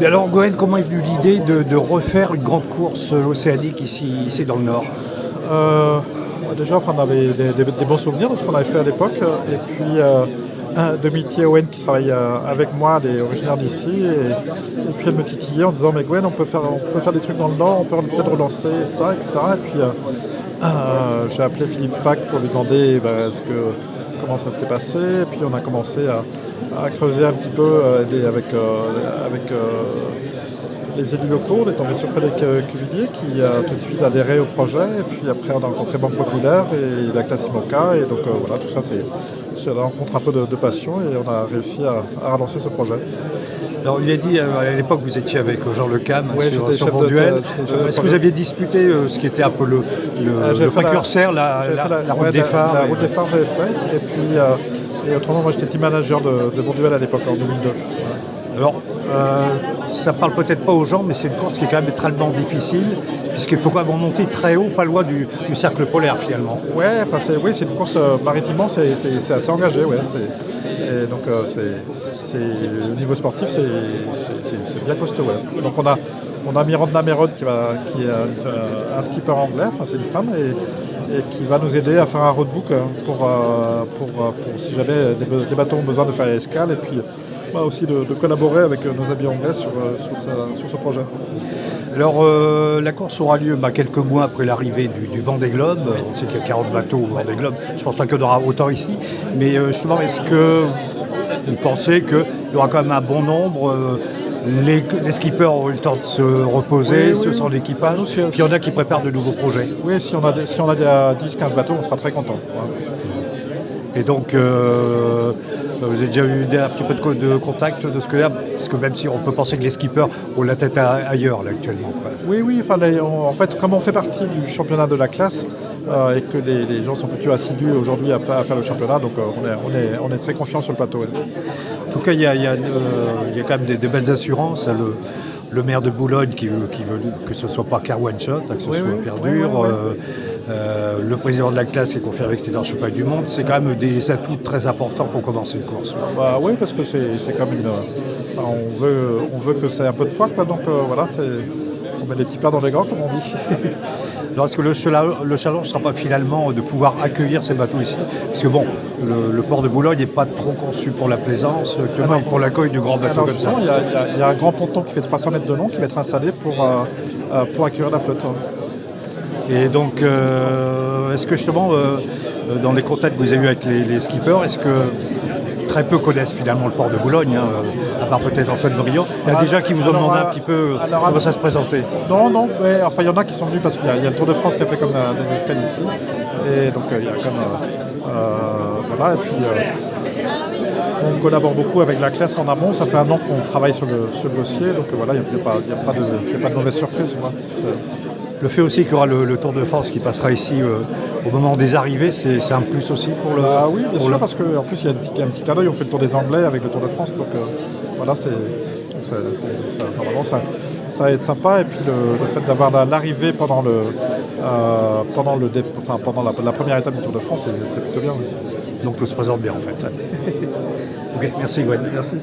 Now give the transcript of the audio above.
Mais alors Gwen, comment est venue l'idée de refaire une grande course océanique ici dans le Nord? Déjà, enfin, on avait des bons souvenirs de ce qu'on avait fait à l'époque. Et puis, Dominique Owen qui travaille avec moi, elle est originaire d'ici. Et puis, elle me titillait en disant, mais Gwen, on peut faire des trucs dans le Nord, on peut peut-être relancer ça, etc. Et puis, j'ai appelé Philippe Fac pour lui demander comment ça s'était passé. Et puis, on a commencé à creuser un petit peu avec les élus locaux. On est tombé sur Frédéric Cuvillier qui a tout de suite adhéré au projet. Et puis après, on a rencontré Banque Populaire et la classe IMOCA. Et donc voilà, tout ça, c'est la rencontre un peu de passion et on a réussi à relancer ce projet. Alors, il a dit, à l'époque, vous étiez avec Jean Le Cam sur Bonduelle. Est-ce que vous aviez disputé ce qui était un peu le précurseur, la route des phares? La route des phares, j'avais fait. Et puis, et autrement, moi, j'étais team manager de Bonduelle à l'époque, en 2002. Alors, ça parle peut-être pas aux gens, mais c'est une course qui est quand même extrêmement difficile, puisqu'il faut quand même monter très haut, pas loin du cercle polaire finalement. Ouais, enfin c'est une course maritimement, c'est assez engagé, ouais. Et donc au niveau sportif, c'est bien costaud. Ouais. Donc on a Miranda Mérode qui est un skipper anglais, enfin c'est une femme, et qui va nous aider à faire un roadbook pour si jamais des bateaux ont besoin de faire escale, et puis aussi de collaborer avec nos amis anglais sur ce projet. Alors la course aura lieu quelques mois après l'arrivée du Vendée Globe. On sait qu'il y a 40 bateaux au Vendée Globe. Je ne pense pas qu'il y en aura autant ici. Mais justement, est-ce que vous pensez qu'il y aura quand même un bon nombre les skippers ont eu le temps de se reposer, ceux sans l'équipage, puis il y en a qui préparent de nouveaux projets. Oui, si on a 10-15 bateaux, on sera très content. Ouais. Et donc, vous avez déjà eu un petit peu de contact de ce que parce que même si on peut penser que les skippers ont la tête ailleurs là, actuellement. Quoi. Oui, en fait, comme on fait partie du championnat de la classe et que les gens sont plutôt assidus aujourd'hui à faire le championnat, donc on est très confiants sur le plateau. Ouais. En tout cas, il y a quand même des belles assurances. Le maire de Boulogne qui veut que ce ne soit pas car one shot, que ce soit perdure. Le président de la classe qui est confirmé que c'était dans le championnat du monde, c'est quand même des atouts très importants pour commencer une course. Oui, parce que c'est comme on veut que c'est un peu de poids, quoi, donc voilà, on met les petits plats dans les grands, comme on dit. Alors est-ce que le challenge ne sera pas finalement de pouvoir accueillir ces bateaux ici? Parce que bon, le port de Boulogne n'est pas trop conçu pour la plaisance, pour l'accueil du grand bateau comme ça. Il y a un grand ponton qui fait 300 mètres de long qui va être installé pour accueillir la flotte. Et donc, est-ce que justement, dans les contacts que vous avez eu avec les skippers, est-ce que très peu connaissent finalement le port de Boulogne, à part peut-être Antoine Briand. Il y a des gens qui vous ont demandé un petit peu comment ça se présentait. Non, mais enfin il y en a qui sont venus parce qu'il y a le Tour de France qui a fait comme des escales ici. Et donc il y a comme voilà, et puis on collabore beaucoup avec la classe en amont, ça fait un an qu'on travaille sur le dossier, donc voilà, il n'y a pas de mauvaise surprise. Le fait aussi qu'il y aura le Tour de France qui passera ici au moment des arrivées, c'est un plus aussi pour le... oui, bien sûr, parce qu'en plus il y a un petit clin d'œil, on fait le Tour des Anglais avec le Tour de France, donc voilà, normalement ça va être sympa, et puis le fait d'avoir l'arrivée pendant la première étape du Tour de France, c'est plutôt bien. Donc tout se présente bien en fait. Ok, merci Gwen. Merci.